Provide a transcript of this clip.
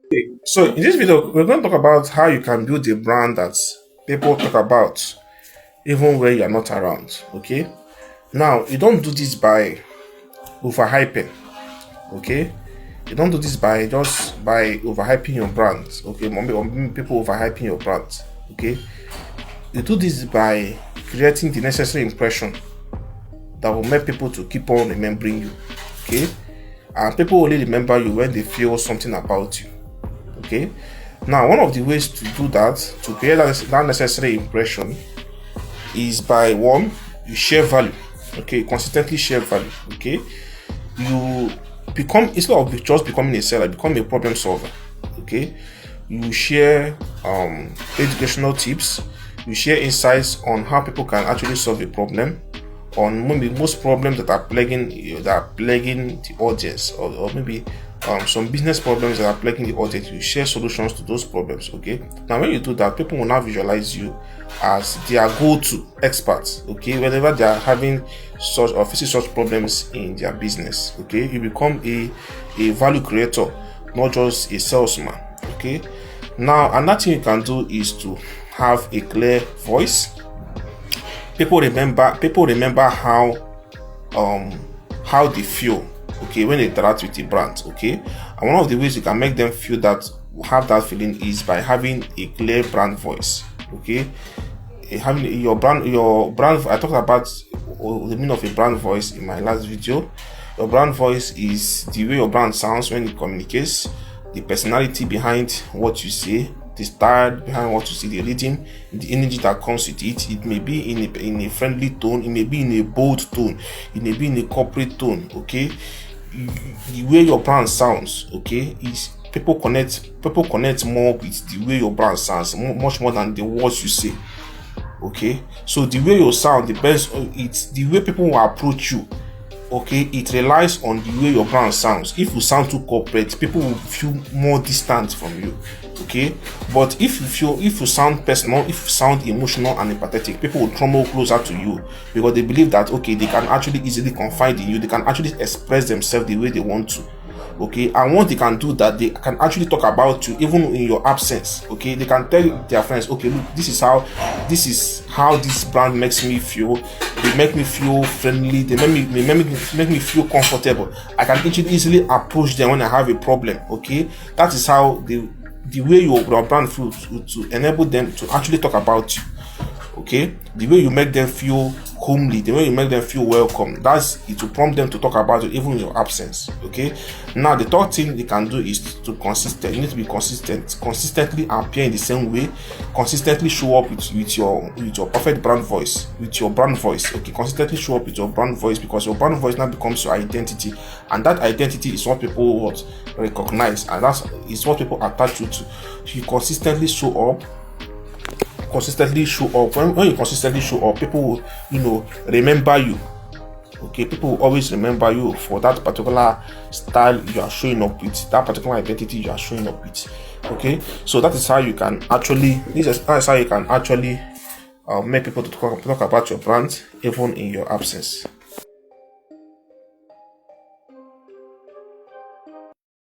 Okay, so in this video, we're going to talk about how you can build a brand that people talk about even when you are not around. Okay, now you don't do this by overhyping. Okay, you don't do this by just by overhyping your brand. Okay, maybe people overhyping your brand. Okay, you do this by creating the necessary impression that will make people to keep on remembering you. Okay, and people only remember you when they feel something about you. Okay, now one of the ways to do that, to create that necessary impression, is by one, you share value. Okay, consistently share value. Okay, you become, instead of just becoming a seller, become a problem solver. Okay, you share educational tips, you share insights on how people can actually solve a problem, on maybe most problems that are plaguing the audience, or maybe some business problems that are plaguing the audience. You share solutions to those problems. Okay, now when you do that, people will now visualize you as their go-to experts. Okay, whenever they are having such or facing such problems in their business. Okay, you become a value creator, not just a salesman. Okay, now another thing you can do is to have a clear voice. People remember how they feel, okay, when they interact with the brand. Okay, and one of the ways you can make them feel that, have that feeling, is by having a clear brand voice. Okay, having your brand I talked about the meaning of a brand voice in my last video. Your brand voice is the way your brand sounds when it communicates, the personality behind what you say, the style behind what you see, the rhythm, the energy that comes with it. It may be in a friendly tone, it may be in a bold tone, it may be in a corporate tone. Okay, the way your brand sounds, okay, is people connect more with the way your brand sounds, much more than the words you say. Okay, so the way you sound depends on it's the way people will approach you. Okay, it relies on the way your brand sounds. If you sound too corporate, people will feel more distant from you. Okay, but if you sound personal, if you sound emotional and empathetic, people will come more closer to you, because they believe that, okay, they can actually easily confide in you, they can actually express themselves the way they want to. Okay, and once they can do that, they can actually talk about you even in your absence. Okay, they can tell their friends, okay, look, this is how this brand makes me feel. They make me feel friendly, they make me feel comfortable. I can easily approach them when I have a problem. Okay, that is how the way your brand feels, to enable them to actually talk about you. Okay, the way you make them feel homely, the way you make them feel welcome, that's it will prompt them to talk about you even in your absence. Okay, now the third thing they can do is to consistent. You need to be consistently appear in the same way, consistently show up with your perfect brand voice, with your brand voice. Okay, consistently show up with your brand voice, because your brand voice now becomes your identity, and that identity is what people would recognize, and that is what people attach you to. You consistently show up. When you consistently show up, people will remember you. Okay, people will always remember you for that particular style you are showing up with, that particular identity you are showing up with. Okay, so that is how you can actually make people to talk about your brand even in your absence.